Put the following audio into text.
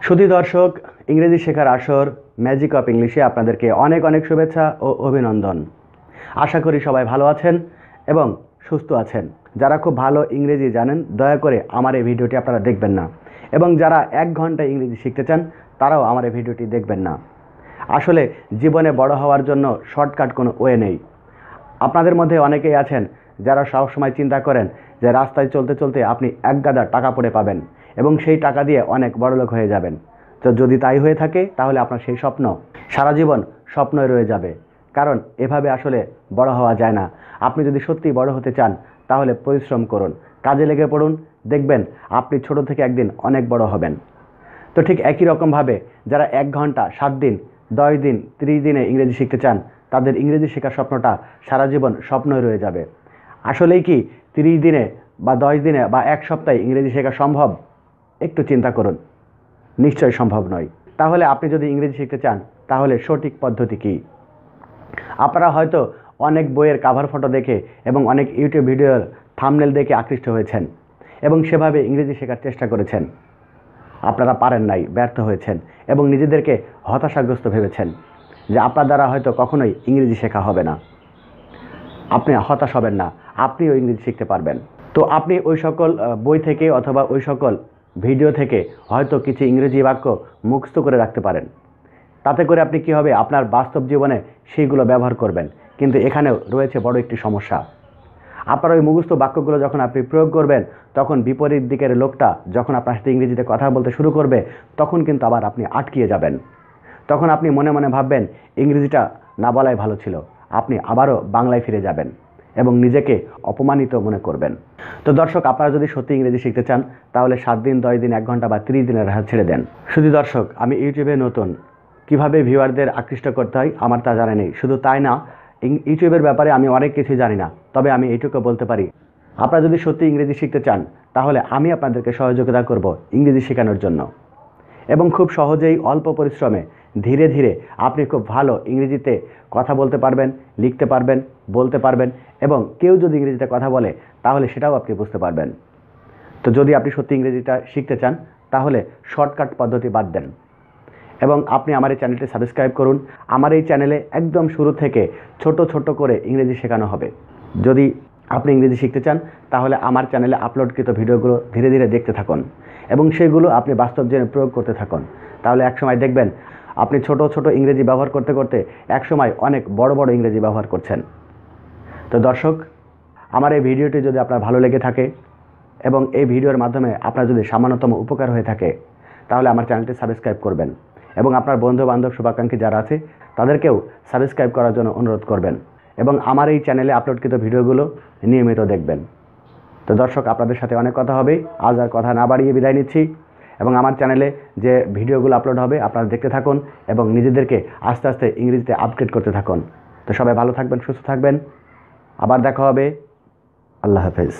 সুধী দর্শক, ইংরেজি শেখার আসর ম্যাজিক অফ ইংলিশে আপনাদেরকে অনেক অনেক শুভেচ্ছা ও অভিনন্দন। আশা করি সবাই ভালো আছেন এবং সুস্থ আছেন। যারা খুব ভালো ইংরেজি জানেন দয়া করে আমার এই ভিডিওটি আপনারা দেখবেন না, এবং যারা 1 ঘন্টা ইংরেজি শিখতে চান তারাও আমার এই ভিডিওটি দেখবেন না। আসলে জীবনে বড় হওয়ার জন্য শর্টকাট কোনো ওয়ে নেই। আপনাদের মধ্যে অনেকেই আছেন যারা সবসময় চিন্তা করেন যে রাস্তায় চলতে চলতে আপনি এক গাদা টাকা পড়ে পাবেন এবং সেই টাকা দিয়ে অনেক বড়লোক হয়ে যাবেন। তো যদি তাই হয়ে থাকে তাহলে আপনার সেই স্বপ্ন সারা জীবন স্বপ্নই রয়ে যাবে, কারণ এভাবে আসলে বড় হওয়া যায় না। আপনি যদি সত্যি বড় হতে চান তাহলে পরিশ্রম করুন, কাজে লেগে পড়ুন, দেখবেন আপনি ছোট থেকে একদিন অনেক বড় হবেন। তো ঠিক একই রকমভাবে যারা 1 ঘন্টা 7 দিন 10 দিন 30 দিনে ইংরেজি শিখতে চান তাদের ইংরেজি শেখার স্বপ্নটা সারা জীবন স্বপ্নই রয়ে যাবে। আসলেই কি 30 দিনে বা 10 দিনে বা 1 সপ্তাহে ইংরেজি শেখা সম্ভব? একটু চিন্তা করুন, নিশ্চয়ই সম্ভব নয়। তাহলে আপনি যদি ইংরেজি শিখতে চান তাহলে সঠিক পদ্ধতি কী? আপনারা হয়তো অনেক বইয়ের কাভার ফটো দেখে এবং অনেক ইউটিউব ভিডিওর থাম্বনেল দেখে আকৃষ্ট হয়েছেন এবং সেভাবে ইংরেজি শেখার চেষ্টা করেছেন। আপনারা পারেন নাই, ব্যর্থ হয়েছেন এবং নিজেদেরকে হতাশাগ্রস্ত ভেবেছেন যে আপনার দ্বারা হয়তো কখনোই ইংরেজি শেখা হবে না। আপনি হতাশ হবেন না, আপনিও ইংরেজি শিখতে পারবেন। তো আপনি ওই সকল বই থেকে অথবা ওই সকল ভিডিও থেকে হয়তো কিছু ইংরেজি বাক্য মুখস্থ করে রাখতে পারেন। তাতে করে আপনি কি হবে, আপনার বাস্তব জীবনে সেইগুলো ব্যবহার করবেন। কিন্তু এখানেও রয়েছে বড় একটি সমস্যা। আপনার ওই মুখস্থ বাক্যগুলো যখন আপনি প্রয়োগ করবেন তখন বিপরীত দিকের লোকটা যখন আপনার সাথে ইংরেজিতে কথা বলতে শুরু করবে তখন কিন্তু আবার আপনি আটকিয়ে যাবেন। তখন আপনি মনে মনে ভাববেন ইংরেজিটা না বলাই ভালো ছিল। আপনি আবারও বাংলায় ফিরে যাবেন এবং নিজেকে অপমানিত মনে করবেন। তো দর্শক, আপনারা যদি সত্যি ইংরেজি শিখতে চান তাহলে 7 দিন 10 দিন 1 ঘন্টা বা 30 দিনের হাত ছেড়ে দেন। শুধু দর্শক, আমি ইউটিউবে নতুন, কিভাবে ভিউয়ারদের আকৃষ্ট করতে হয় আমার তা জানা নেই। শুধু তাই না, ইউটিউবের ব্যাপারে আমি অনেক কিছুই জানি না। তবে আমি এইটুকু বলতে পারি, আপনারা যদি সত্যি ইংরেজি শিখতে চান তাহলে আমি আপনাদেরকে সহযোগিতা করব ইংরেজি শেখানোর জন্য। এবং খুব সহজেই অল্প পরিশ্রমে ধীরে ধীরে আপনি খুব ভালো ইংরেজিতে কথা বলতে পারবেন, লিখতে পারবেন, বলতে পারবেন এবং কেউ যদি ইংরেজিতে কথা বলে তাহলে সেটাও আপনি বুঝতে পারবেন। তো যদি আপনি সত্যি ইংরেজিটা শিখতে চান তাহলে শর্টকাট পদ্ধতি বাদ দেন এবং আপনি আমার এই চ্যানেলটি সাবস্ক্রাইব করুন। আমার এই চ্যানেলে একদম শুরু থেকে ছোট ছোট করে ইংরেজি শেখানো হবে। যদি আপনি ইংরেজি শিখতে চান তাহলে আমার চ্যানেলে আপলোডকৃত ভিডিওগুলো ধীরে ধীরে দেখতে থাকুন এবং সেগুলো আপনি বাস্তব জীবনে প্রয়োগ করতে থাকুন। তাহলে একসময় দেখবেন আপনি ছোট ছোট ইংরেজি ব্যবহার করতে করতে একসময় অনেক বড় বড় ইংরেজি ব্যবহার করছেন। তো দর্শক, আমার এই ভিডিওটি যদি আপনার ভালো লেগে থাকে এবং এই ভিডিওর মাধ্যমে আপনার যদি সামান্যতম উপকার হয়ে থাকে তাহলে আমার চ্যানেলটি সাবস্ক্রাইব করবেন এবং আপনার বন্ধু বান্ধব শুভাকাঙ্ক্ষী যারা আছে তাদেরকেও সাবস্ক্রাইব করার জন্য অনুরোধ করবেন এবং আমার এই চ্যানেলে আপলোডকৃত ভিডিওগুলো নিয়মিত দেখবেন। তো দর্শক, আপনাদের সাথে অনেক কথা হবে। আজ আর কথা না বাড়িয়ে বিদায় নিচ্ছি এবং আমার চ্যানেলে যে ভিডিওগুলো আপলোড হবে আপনারা দেখতে থাকুন এবং নিজেদেরকে আস্তে আস্তে ইংরেজিতে আপগ্রেড করতে থাকুন। তো সবাই ভালো থাকবেন, সুস্থ থাকবেন। আবার দেখা হবে। আল্লাহ হাফেজ।